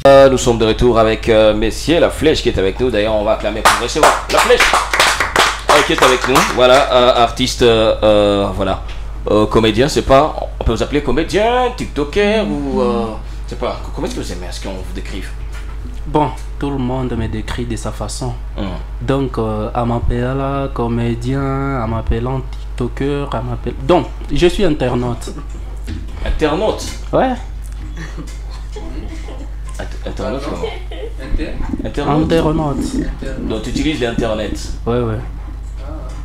Nous sommes de retour avec Messier, la flèche qui est avec nous. D'ailleurs, on va acclamer pour recevoir la flèche qui est avec nous. Voilà, artiste, voilà, comédien, c'est pas, on peut vous appeler comédien, tiktoker ou c'est pas. Comment est-ce que vous aimez à ce qu'on vous décrive? Bon, tout le monde me décrit de sa façon. Donc, à m'appeler comédien, à m'appelant tiktoker, à m'appeler. Donc, je suis internaute. Internaute? Ouais. Internaute comment? Internaute. Donc tu utilises l'internet? Ouais.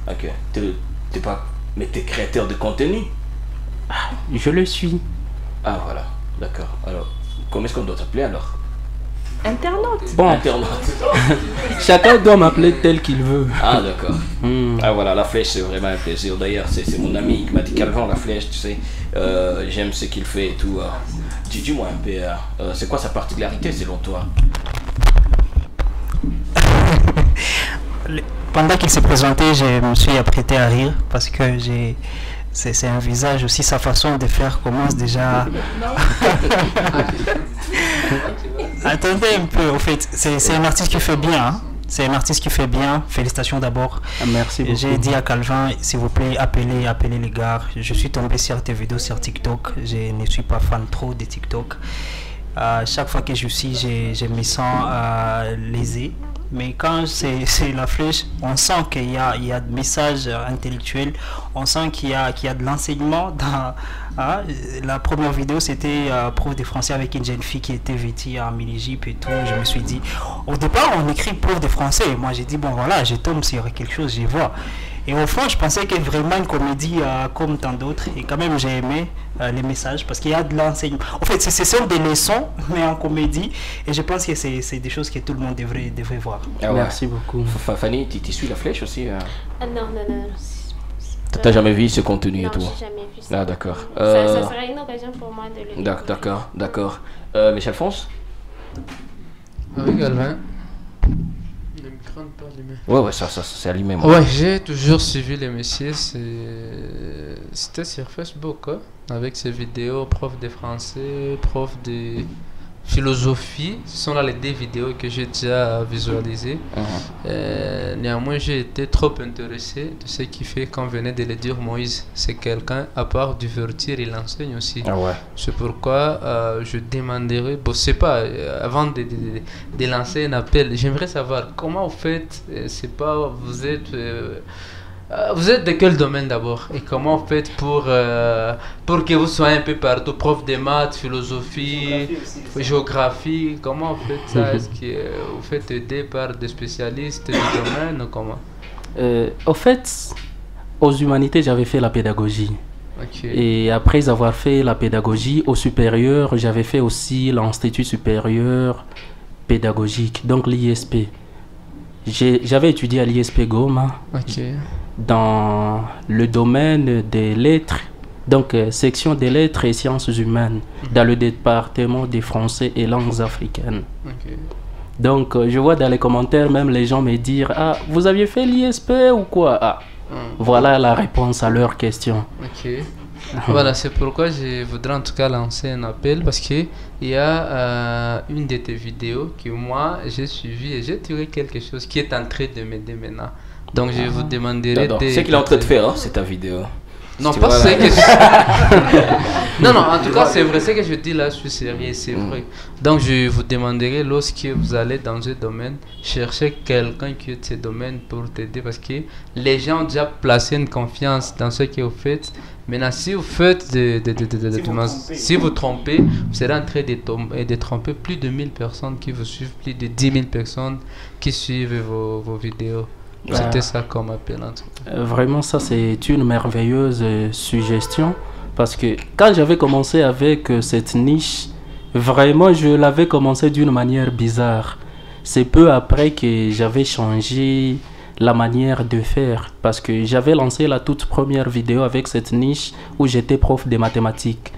Ok. T'es pas... Mais t'es créateur de contenu? Je le suis. Ah voilà, d'accord. Alors, comment est-ce qu'on doit t'appeler alors? Internaute. Bon, Internaute. chacun doit m'appeler tel qu'il veut. Ah d'accord. Ah voilà, la flèche c'est vraiment un plaisir. D'ailleurs, c'est mon ami qui m'a dit Calvin, la flèche, tu sais, j'aime ce qu'il fait et tout. Dis-moi un peu, c'est quoi sa particularité selon toi? Pendant qu'il s'est présenté, je me suis apprêté à rire parce que c'est un visage aussi, sa façon de faire commence déjà. Attendez un peu, au fait, c'est un artiste qui fait bien. Hein? C'est un artiste qui fait bien. Félicitations d'abord. Merci beaucoup. J'ai dit à Calvin, s'il vous plaît, appelez les gars. Je suis tombé sur tes vidéos sur TikTok. Je ne suis pas fan trop de TikTok. Chaque fois que je suis, je me sens lésé. Mais quand c'est la flèche, on sent qu'il y a de messages intellectuels, on sent qu'il y a de l'enseignement. La première vidéo, c'était prof de français avec une jeune fille qui était vêtue en mini-jupe et tout. Je me suis dit, au départ, on écrit prof de français. Moi, j'ai dit, bon voilà, je tombe sur quelque chose, je vois. Et au fond, je pensais que vraiment une comédie comme tant d'autres. Et quand même, j'ai aimé les messages parce qu'il y a de l'enseignement. En fait, ce sont des leçons, mais en comédie. Et je pense que c'est des choses que tout le monde devrait voir. Ah ouais. Merci beaucoup. Fanny, tu suis la flèche aussi? Ah non. T'as jamais vu ce contenu non, et tout? j'ai jamais vu ça. Ah d'accord. Ça serait une occasion pour moi de le découvrir. D'accord. Michel Alphonse? Oui, Calvin. Le micro n'est pas allumé. Ouais, ça c'est allumé. Moi. Ouais, j'ai toujours suivi les messieurs. C'était sur Facebook, hein, avec ces vidéos, prof de français, prof de philosophie. Ce sont là les deux vidéos que j'ai déjà visualisées. Néanmoins, j'ai été trop intéressé de ce qui fait qu'on venait de le dire. Moïse, c'est quelqu'un, à part divertir, il enseigne aussi. Ah ouais. C'est pourquoi je demanderai, bon, c'est pas, avant de lancer un appel, j'aimerais savoir comment vous faites, c'est pas, vous êtes de quel domaine d'abord? Et comment vous faites pour que vous soyez un peu partout, prof de maths, philosophie, géographie, comment vous faites ça? Est-ce que vous faites aider par des spécialistes du domaine ou comment? Au fait, aux humanités, j'avais fait la pédagogie. Et après avoir fait la pédagogie au supérieur, j'avais fait aussi l'Institut supérieur pédagogique, donc l'ISP. J'avais étudié à l'ISP Goma. Dans le domaine des lettres, donc section des lettres et sciences humaines, dans le département des français et langues africaines. Donc je vois dans les commentaires même les gens me dire, ah, vous aviez fait l'ISP ou quoi? Voilà la réponse à leurs questions. Voilà, c'est pourquoi je voudrais en tout cas lancer un appel parce qu'il y a une de tes vidéos que moi j'ai suivi et j'ai tiré quelque chose qui est en train de m'aider maintenant. Donc je vous demanderai de... C'est qu'il est en train de faire, hein, c'est ta vidéo. Non, pas ce que non, en tout cas c'est vrai, ce que je dis là, je suis sérieux, c'est vrai. Donc je vous demanderai lorsque vous allez dans un domaine, chercher quelqu'un qui est de ce domaine pour t'aider parce que les gens ont déjà placé une confiance dans ce que vous faites. Maintenant, si vous faites si vous trompez, vous serez en train de tromper plus de 1000 personnes qui vous suivent, plus de 10 000 personnes qui suivent vos vidéos. C'était ça comme appel en tout cas. Vraiment, ça c'est une merveilleuse suggestion parce que quand j'avais commencé avec cette niche, vraiment je l'avais commencé d'une manière bizarre. C'est peu après que j'avais changé la manière de faire parce que j'avais lancé la toute première vidéo avec cette niche où j'étais prof de mathématiques.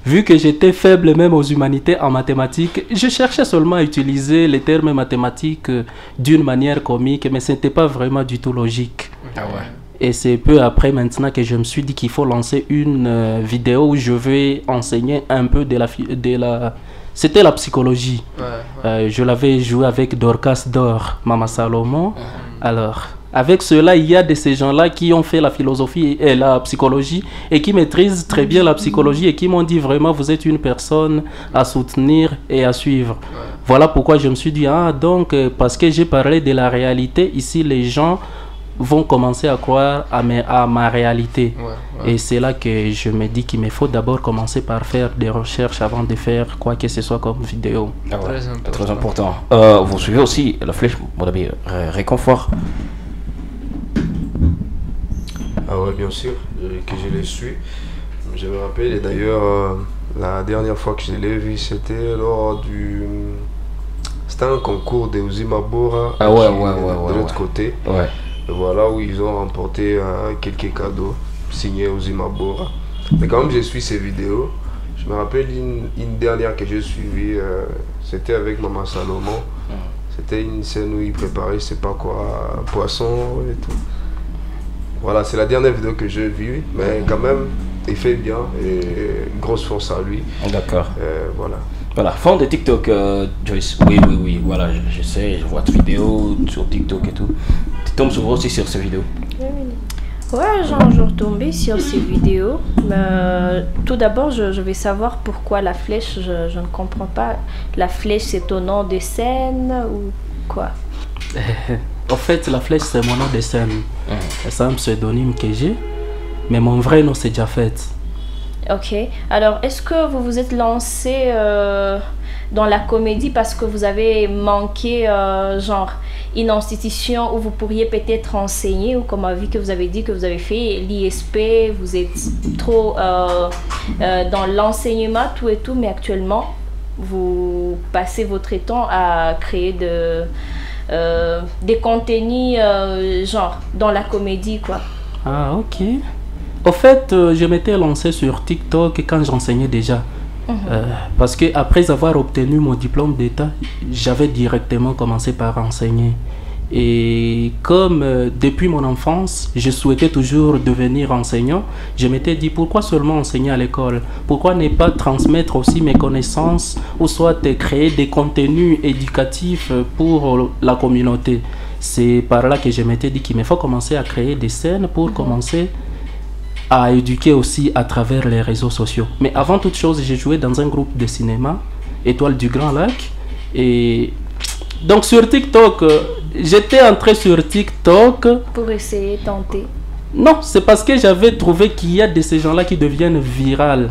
Vu que j'étais faible même aux humanités en mathématiques, je cherchais seulement à utiliser les termes mathématiques d'une manière comique, mais ce n'était pas vraiment du tout logique. Ah ouais. Et c'est peu après maintenant que je me suis dit qu'il faut lancer une vidéo où je vais enseigner un peu de la c'était la psychologie. Je l'avais joué avec Dorcas Dor, Mama Salomon. Alors, avec cela, il y a de ces gens-là qui ont fait la philosophie et la psychologie et qui maîtrisent très bien la psychologie et qui m'ont dit vraiment, vous êtes une personne à soutenir et à suivre. Voilà pourquoi je me suis dit, donc, parce que j'ai parlé de la réalité, ici, les gens vont commencer à croire à ma réalité. Et c'est là que je me dis qu'il me faut d'abord commencer par faire des recherches avant de faire quoi que ce soit comme vidéo. Très important. Vous suivez aussi la flèche, mon ami Réconfort? Ah ouais, bien sûr, que je les suis. Je me rappelle, et d'ailleurs, la dernière fois que je l'ai vu, c'était lors du... C'était un concours de Uzimabora. De l'autre côté. Voilà, où ils ont remporté quelques cadeaux signés Uzimabora. Mais quand même, je suis ces vidéos. Je me rappelle une dernière que j'ai suivie, c'était avec Maman Salomon. C'était une scène où il préparait, je sais pas quoi, un poisson et tout. Voilà, c'est la dernière vidéo que j'ai vue, mais quand même, il fait bien et grosse force à lui. D'accord. Voilà. Voilà, fan de TikTok, Joyce. Oui, voilà, je sais, je vois tes vidéos sur TikTok et tout. Tu tombes souvent aussi sur ces vidéos? Ouais, genre, je retombais sur ces vidéos. Mais, tout d'abord, je vais savoir pourquoi la flèche, je ne comprends pas. La flèche, c'est ton nom de scène ou quoi? En fait, la flèche, c'est mon nom de scène. C'est un pseudonyme que j'ai, mais mon vrai nom, c'est Jafet. Ok. Alors, est-ce que vous vous êtes lancé dans la comédie parce que vous avez manqué, genre, une institution où vous pourriez peut-être enseigner, ou comme vu que vous avez dit que vous avez fait l'ISP, vous êtes trop dans l'enseignement, tout et tout, mais actuellement, vous passez votre temps à créer des contenus, genre, dans la comédie, quoi. Ah, ok. Au fait, je m'étais lancé sur TikTok quand j'enseignais déjà. Parce que après avoir obtenu mon diplôme d'état, j'avais directement commencé par enseigner. Et comme depuis mon enfance, je souhaitais toujours devenir enseignant, je m'étais dit pourquoi seulement enseigner à l'école? Pourquoi ne pas transmettre aussi mes connaissances ou soit créer des contenus éducatifs pour la communauté? C'est par là que je m'étais dit qu'il me faut commencer à créer des scènes pour commencer à éduquer aussi à travers les réseaux sociaux. Mais avant toute chose, j'ai joué dans un groupe de cinéma, Étoile du Grand Lac. Et donc sur TikTok, j'étais entré sur TikTok... Pour essayer, tenter. Non, c'est parce que j'avais trouvé qu'il y a de ces gens-là qui deviennent virales.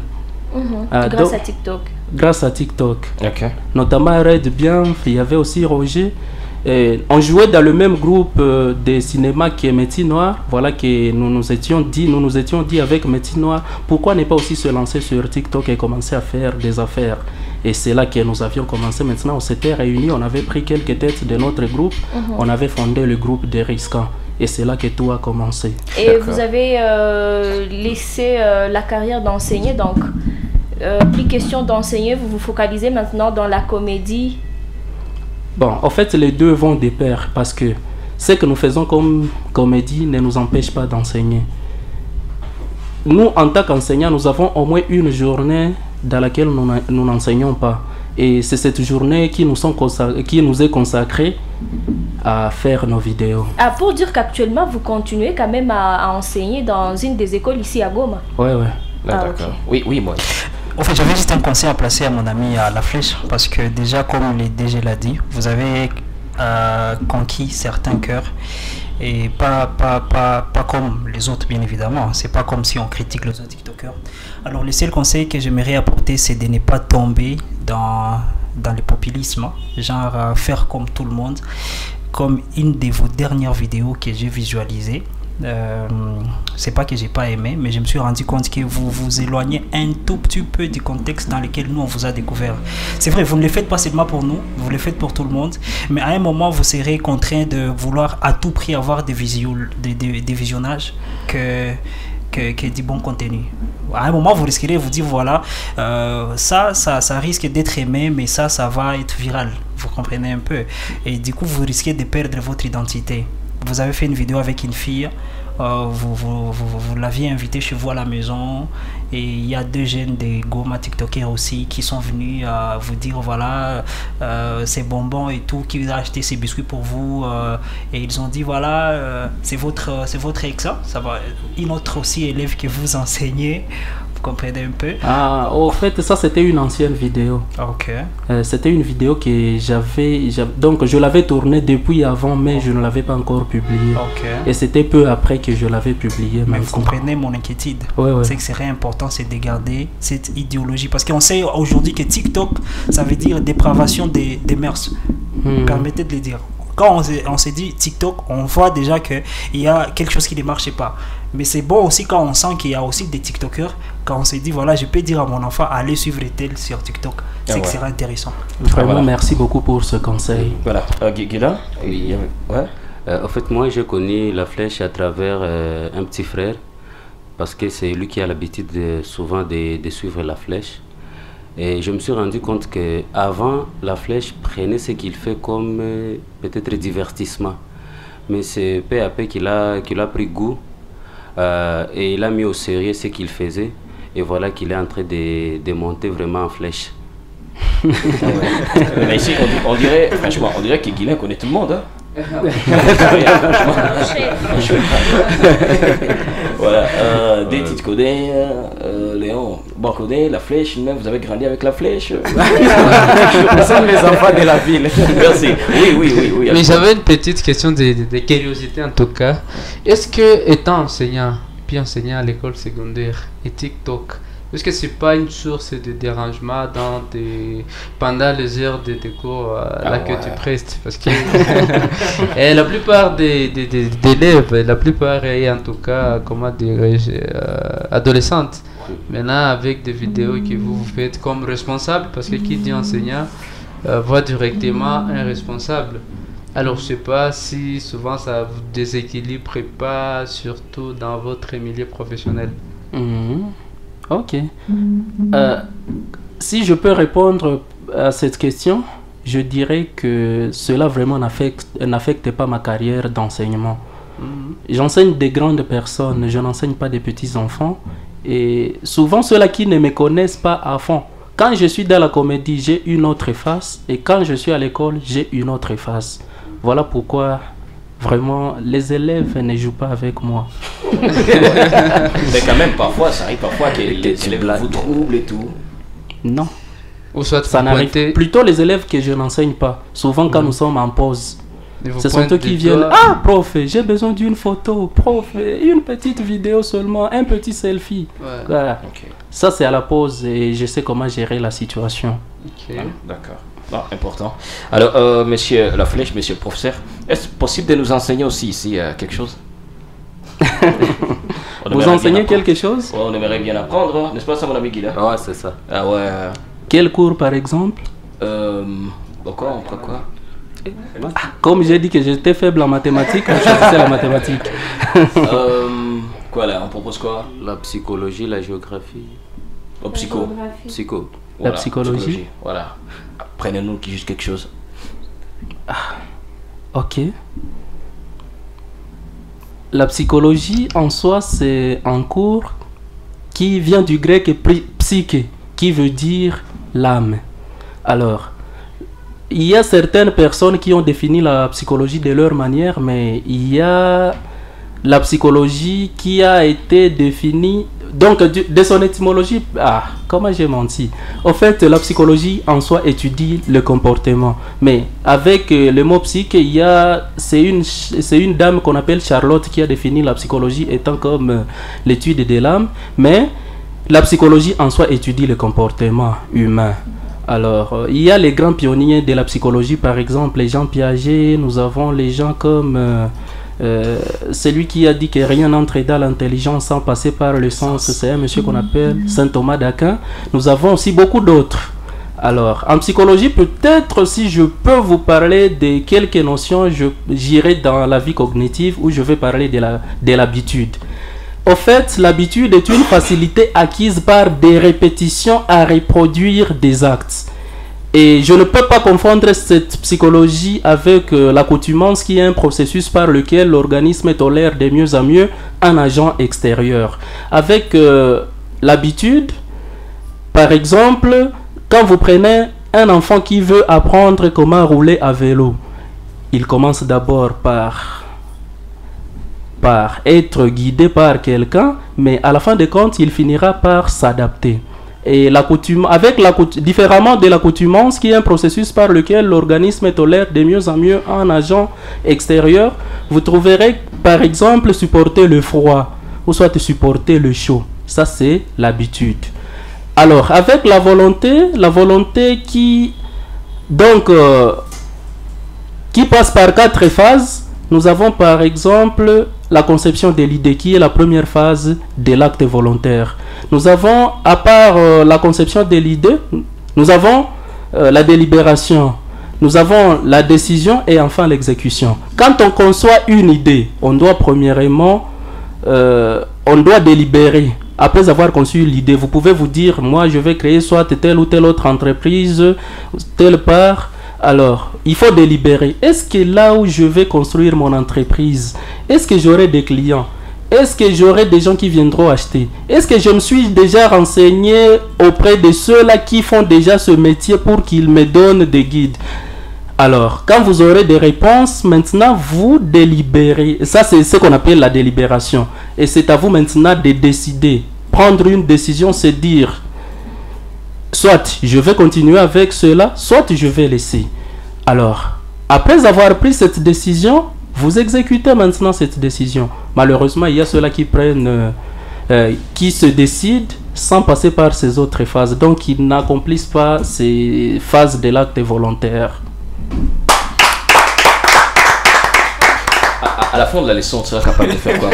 Grâce à TikTok. Grâce à TikTok. Ok. Notamment Red Bienf, il y avait aussi Roger. Et on jouait dans le même groupe de cinéma qui est Métis Noir. Voilà que nous nous étions dit avec Métis Noir, pourquoi ne pas aussi se lancer sur TikTok et commencer à faire des affaires. Et c'est là que nous avions commencé. Maintenant, on s'était réunis, on avait pris quelques têtes de notre groupe, on avait fondé le groupe des Risquants. Et c'est là que tout a commencé. Et vous avez laissé la carrière d'enseigner, donc plus question d'enseigner, vous vous focalisez maintenant dans la comédie. Bon, en fait, les deux vont de pair parce que ce que nous faisons comme comédie ne nous empêche pas d'enseigner. Nous, en tant qu'enseignants, nous avons au moins une journée dans laquelle nous n'enseignons pas. Et c'est cette journée qui nous est consacrée à faire nos vidéos. Ah, pour dire qu'actuellement, vous continuez quand même à enseigner dans une des écoles ici à Goma. Ouais. D'accord. Okay. Oui, moi. En fait, j'avais juste un conseil à placer à mon ami à La Flèche, parce que déjà, comme le DG l'a dit, vous avez conquis certains cœurs, et pas comme les autres, bien évidemment. C'est pas comme si on critique les autres TikTokers. Alors, le seul conseil que j'aimerais apporter, c'est de ne pas tomber dans le populisme, genre faire comme tout le monde, comme une de vos dernières vidéos que j'ai visualisées. C'est pas que j'ai pas aimé, mais je me suis rendu compte que vous vous éloignez un tout petit peu du contexte dans lequel nous on vous a découvert. C'est vrai, vous ne le faites pas seulement pour nous, vous le faites pour tout le monde, mais à un moment vous serez contraint de vouloir à tout prix avoir des visionnages que du bon contenu. À un moment vous risquerez de vous dire voilà, ça risque d'être aimé, mais ça va être viral, vous comprenez un peu, et du coup vous risquez de perdre votre identité. Vous avez fait une vidéo avec une fille, vous l'aviez invité chez vous à la maison. Et il y a 2 jeunes des Goma TikTokers aussi qui sont venus vous dire voilà, ces bonbons et tout, qui vous a acheté ces biscuits pour vous. Et ils ont dit voilà, c'est votre ex, ça va, une autre aussi élève que vous enseignez. Vous comprenez un peu? Ah, au fait, ça c'était une ancienne vidéo. Ok. C'était une vidéo que donc je l'avais tournée depuis avant, mais je ne l'avais pas encore publiée. Ok. Et c'était peu après que je l'avais publiée. Mais vous comprenez mon inquiétude. Ouais. C'est que c'est très important, c'est de garder cette idéologie. Parce qu'on sait aujourd'hui que TikTok, ça veut dire dépravation des mœurs. Permettez de le dire. Quand on s'est dit TikTok, on voit déjà qu'il y a quelque chose qui ne marche pas. Mais c'est bon aussi quand on sent qu'il y a aussi des TikTokers, quand on s'est dit voilà, je peux dire à mon enfant allez suivre tel sur TikTok. C'est que c'est intéressant. Vraiment, merci beaucoup pour ce conseil. Voilà. Guila? Oui. Ouais. En fait, moi j'ai connu la flèche à travers un petit frère, parce que c'est lui qui a l'habitude souvent de suivre la flèche. Et je me suis rendu compte que avant la flèche prenait ce qu'il fait comme peut-être divertissement. Mais c'est peu à peu qu'il a pris goût et il a mis au sérieux ce qu'il faisait. Et voilà qu'il est en train de monter vraiment en flèche. Mais ici, on dirait, franchement, on dirait que Guilain connaît tout le monde. Hein. Voilà, des titres codés, Léon, bon codé, la flèche, même vous avez grandi avec la flèche. Nous sommes les enfants de la ville. Merci. Oui. Mais j'avais une petite question de curiosité en tout cas. Est-ce que étant enseignant, puis enseignant à l'école secondaire et TikTok, est-ce que c'est pas une source de dérangement pendant les heures de cours que tu prestes? Parce que et la plupart des élèves, la plupart est en tout cas, comment dirais-je, adolescentes. Maintenant, avec des vidéos que vous faites comme responsable, parce que qui dit enseignant voit directement un responsable. Alors, je sais pas si souvent ça vous déséquilibre pas, surtout dans votre milieu professionnel. Ok. Si je peux répondre à cette question, je dirais que cela vraiment n'affecte pas ma carrière d'enseignement. J'enseigne des grandes personnes, je n'enseigne pas des petits enfants. Et souvent ceux-là qui ne me connaissent pas à fond. Quand je suis dans la comédie, j'ai une autre face. Et quand je suis à l'école, j'ai une autre face. Voilà pourquoi vraiment les élèves ne jouent pas avec moi. Mais quand même, parfois, ça arrive parfois que les élèves vous troublent et tout. Non. Ou soit ça n'arrive plutôt les élèves que je n'enseigne pas. Souvent quand nous sommes en pause. Ce sont eux qui viennent. Ah, prof, j'ai besoin d'une photo. Prof, une petite vidéo seulement, un petit selfie. Voilà. Okay. Ça, c'est à la pause et je sais comment gérer la situation. Okay. Ah, d'accord. Ah, important. Alors, monsieur La Flèche, monsieur le professeur, est-ce possible de nous enseigner aussi ici quelque chose? Vous enseignez quelque chose? Ouais, on aimerait bien apprendre, hein, n'est-ce pas ça, mon ami Guida? Ouais, c'est ça. Ah ouais. Quel cours, par exemple? Quoi, on prend quoi? Comme j'ai dit que j'étais faible en mathématiques, je choisissais la mathématique. Quoi là, on propose quoi? La psychologie, la géographie. Oh, psycho. Voilà, la psychologie. Voilà. Prenez-nous juste quelque chose. Ah, ok. La psychologie en soi, c'est un cours qui vient du grec psyché, qui veut dire l'âme. Alors, il y a certaines personnes qui ont défini la psychologie de leur manière, mais il y a la psychologie qui a été définie, donc de son étymologie, comment j'ai menti. En fait, la psychologie en soi étudie le comportement, mais avec le mot psyche, c'est une dame qu'on appelle Charlotte qui a défini la psychologie étant comme l'étude de l'âme, mais la psychologie en soi étudie le comportement humain. Alors, il y a les grands pionniers de la psychologie, par exemple les Jean Piaget, nous avons les gens comme celui qui a dit que rien n'entre dans l'intelligence sans passer par le sens, c'est un monsieur qu'on appelle Saint Thomas d'Aquin. Nous avons aussi beaucoup d'autres. Alors, en psychologie, peut-être si je peux vous parler de quelques notions, j'irai dans la vie cognitive où je vais parler de l'habitude. Au fait, l'habitude est une facilité acquise par des répétitions à reproduire des actes. Et je ne peux pas confondre cette psychologie avec l'accoutumance qui est un processus par lequel l'organisme tolère de mieux en mieux un agent extérieur. Avec l'habitude, par exemple, quand vous prenez un enfant qui veut apprendre comment rouler à vélo, il commence d'abord par être guidé par quelqu'un, mais à la fin de compte, il finira par s'adapter. Et différemment de l'accoutumance, qui est un processus par lequel l'organisme tolère de mieux en mieux un agent extérieur, vous trouverez par exemple supporter le froid ou soit supporter le chaud. Ça, c'est l'habitude. Alors, avec la volonté qui passe par 4 phases. Nous avons par exemple la conception de l'idée qui est la première phase de l'acte volontaire. Nous avons, à part la conception de l'idée, nous avons la délibération, nous avons la décision et enfin l'exécution. Quand on conçoit une idée, on doit premièrement délibérer. Après avoir conçu l'idée, vous pouvez vous dire, moi je vais créer soit telle ou telle autre entreprise, telle part. Alors, il faut délibérer. Est-ce que là où je vais construire mon entreprise, est-ce que j'aurai des clients? Est-ce que j'aurai des gens qui viendront acheter? Est-ce que je me suis déjà renseigné auprès de ceux-là qui font déjà ce métier pour qu'ils me donnent des guides? Alors, quand vous aurez des réponses, maintenant, vous délibérez. Ça, c'est ce qu'on appelle la délibération. Et c'est à vous maintenant de décider. Prendre une décision, c'est dire, soit je vais continuer avec cela, soit je vais laisser. Alors, après avoir pris cette décision, vous exécutez maintenant cette décision. Malheureusement, il y a ceux-là qui qui se décident sans passer par ces autres phases. Donc, ils n'accomplissent pas ces phases de l'acte volontaire. À la fin de la leçon, tu seras capable de faire quoi?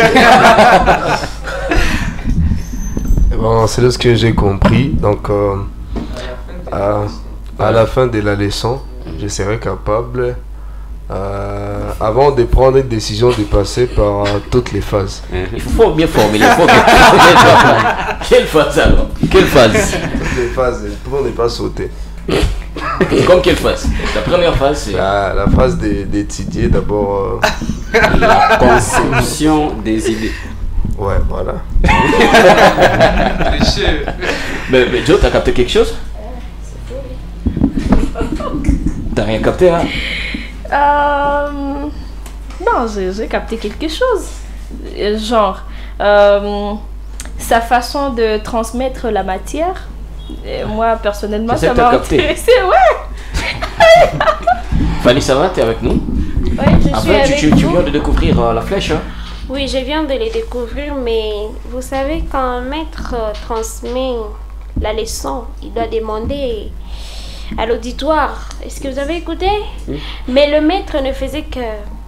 Bon, c'est ce que j'ai compris. Donc, à la fin de la leçon, je serai capable, avant de prendre une décision, de passer par toutes les phases. Il faut bien formuler. Quelle phase alors? Quelle phase? Toutes les phases, pour ne pas sauter. Comme quelle phase? La première phase, c'est la phase d'étudier d'abord la conception des idées. Ouais, voilà. mais Joe, t'as capté quelque chose? T'as rien capté, hein? Non, j'ai capté quelque chose. Genre, sa façon de transmettre la matière. Et moi, personnellement, ça m'a intéressé, ouais. Fanny, ça va? T'es avec nous? Oui, je suis avec tu viens de découvrir la flèche, hein? Oui, je viens de les découvrir, mais vous savez, quand un maître transmet la leçon, il doit demander à l'auditoire, est-ce que vous avez écouté? Mais le maître ne faisait que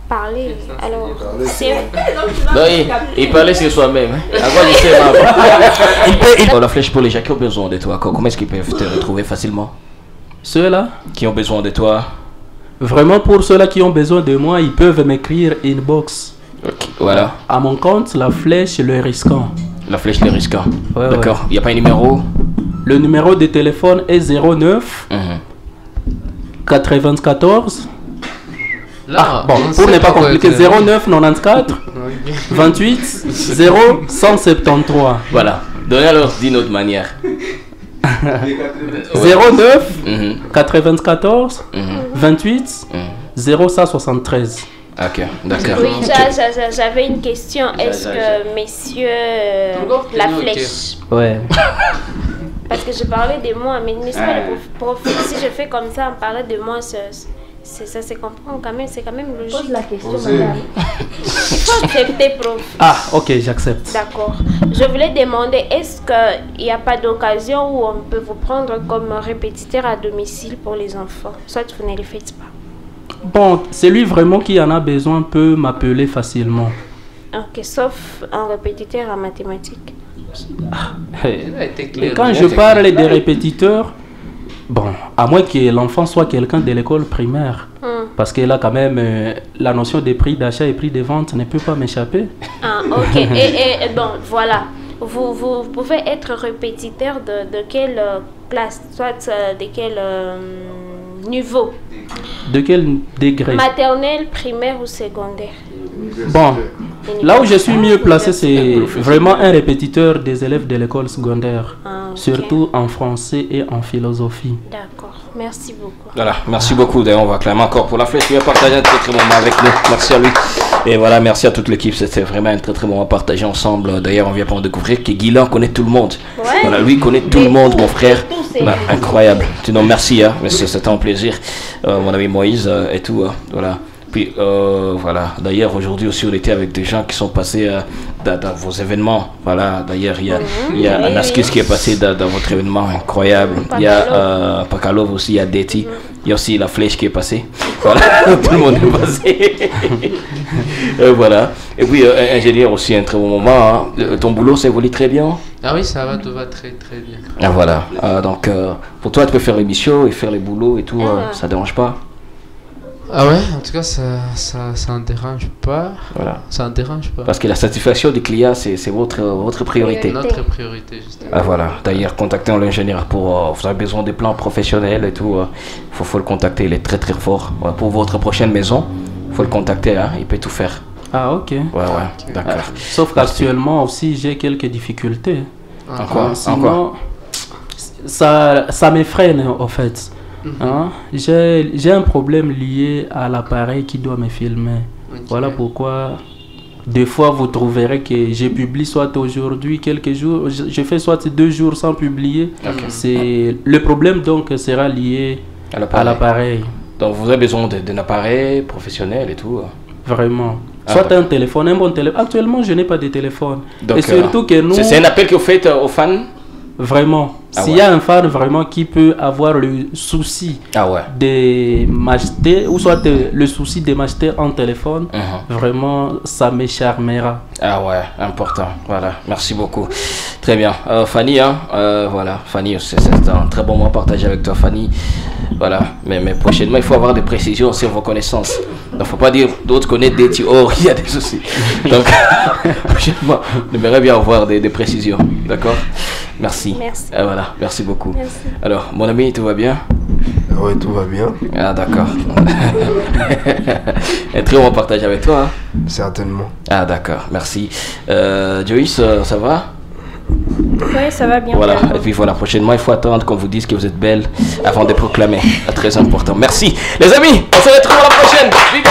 parler. Alors, c'est... Non, il parlait sur soi-même. La flèche pour les gens qui ont besoin de toi, comment est-ce qu'ils peuvent te retrouver facilement? Ceux-là qui ont besoin de toi? Vraiment, pour ceux-là qui ont besoin de moi, ils peuvent m'écrire inbox. Okay, voilà. À mon compte, la flèche le risquant. La flèche le risquant. Ouais, d'accord. Il n'y a pas un numéro? Le numéro de téléphone est 09 94. Là, bon, pour ne pas compliquer, 09 94 28 0 173. Voilà. Donnez alors d'une autre manière. 09 94 28 0 173. Ok, d'accord. Oui, j'avais une question. Est-ce que messieurs la flèche? Ouais. Parce que je parlais de moi, mais n'est-ce pas le prof? Si je fais comme ça, on parlait de moi, ça se comprend quand même, c'est quand même logique. Pose la question, madame. Il faut accepter, prof. Ah, ok, j'accepte. D'accord. Je voulais demander, est-ce qu'il n'y a pas d'occasion où on peut vous prendre comme répétiteur à domicile pour les enfants? Soit vous ne le faites pas. Bon, celui vraiment qui en a besoin peut m'appeler facilement. Ok, sauf un répétiteur en mathématiques. Et quand je parle des répétiteurs, bon, à moins que l'enfant soit quelqu'un de l'école primaire, parce que là quand même, la notion des prix d'achat et prix de vente ne peut pas m'échapper. Ah, ok. et bon, voilà. Vous pouvez être répétiteur de quelle classe, soit de quel niveau? De quel degré? Maternelle, primaire ou secondaire? Bon, là où je suis mieux placé, c'est vraiment un répétiteur des élèves de l'école secondaire, surtout en français et en philosophie. D'accord, merci beaucoup. Voilà, merci beaucoup. D'ailleurs, on va clamer encore pour la flèche qui va partager un très bon moment avec nous. Merci à lui. Et voilà, merci à toute l'équipe. C'était vraiment un très bon moment partagé ensemble. D'ailleurs, on vient pour découvrir que Guilain connaît tout le monde. Ouais. Voilà, lui connaît tout le monde, mon frère. Bah, incroyable. Sinon, merci. Hein, c'était un plaisir. Mon ami Moïse et tout. Voilà. Puis voilà, d'ailleurs aujourd'hui aussi on était avec des gens qui sont passés dans vos événements. Voilà, d'ailleurs il y a un Ascus qui est passé dans votre événement, incroyable. Il y a Pakalov aussi, il y a Deti, il y a aussi la flèche qui est passée. Voilà, tout le monde est passé. Voilà, et puis ingénieur aussi, un très bon moment. Hein. Ton boulot s'évolue très bien? Ah oui, ça va, tout va très bien. Ah voilà, donc pour toi tu peux faire l'émission et faire les boulots et tout, ça dérange pas? Ah ouais, en tout cas, ça ne dérange pas. Voilà. Ça ne dérange pas. Parce que la satisfaction du client, c'est votre priorité. Notre priorité, justement. Ah voilà. D'ailleurs, contactez l'ingénieur pour... vous avez besoin de plans professionnels et tout. Faut le contacter, il est très fort. Pour votre prochaine maison, il faut le contacter, hein, il peut tout faire. Ah ok. Ouais, d'accord. Sauf qu'actuellement aussi, j'ai quelques difficultés. Encore? Sinon, ça m'effraie en fait. Hein? J'ai un problème lié à l'appareil qui doit me filmer. Voilà pourquoi des fois vous trouverez que je publie soit aujourd'hui quelques jours, je fais soit 2 jours sans publier. C'est le problème donc sera lié à l'appareil. Donc vous avez besoin d'un appareil professionnel et tout. Vraiment. Soit un téléphone, un bon téléphone. Actuellement je n'ai pas de téléphone. Donc, et surtout que nous... C'est un appel que vous faites aux fans? Vraiment. S'il y a un fan vraiment qui peut avoir le souci de m'acheter, ou soit le souci de m'acheter un téléphone, vraiment, ça me charmera. Ah ouais, important. Voilà, merci beaucoup. Très bien. Fanny, hein, voilà, Fanny, c'est un très bon moment partagé avec toi, Fanny. Voilà, mais prochainement, il faut avoir des précisions sur vos connaissances. Donc, il ne faut pas dire d'autres connaissent des tirs, il y a des soucis. Donc, prochainement, on aimerait bien avoir des précisions. D'accord? Merci. Voilà, merci beaucoup. Merci. Alors, mon ami, tout va bien? Oui, tout va bien. Ah, d'accord. Un très bon partage avec toi. Hein? Certainement. Ah, d'accord, merci. Joyce, ça va? Oui, ça va bien. Voilà, et puis voilà, prochainement, il faut attendre qu'on vous dise que vous êtes belle avant de proclamer. Très important. Merci. Les amis, on se retrouve à la prochaine. Vigo.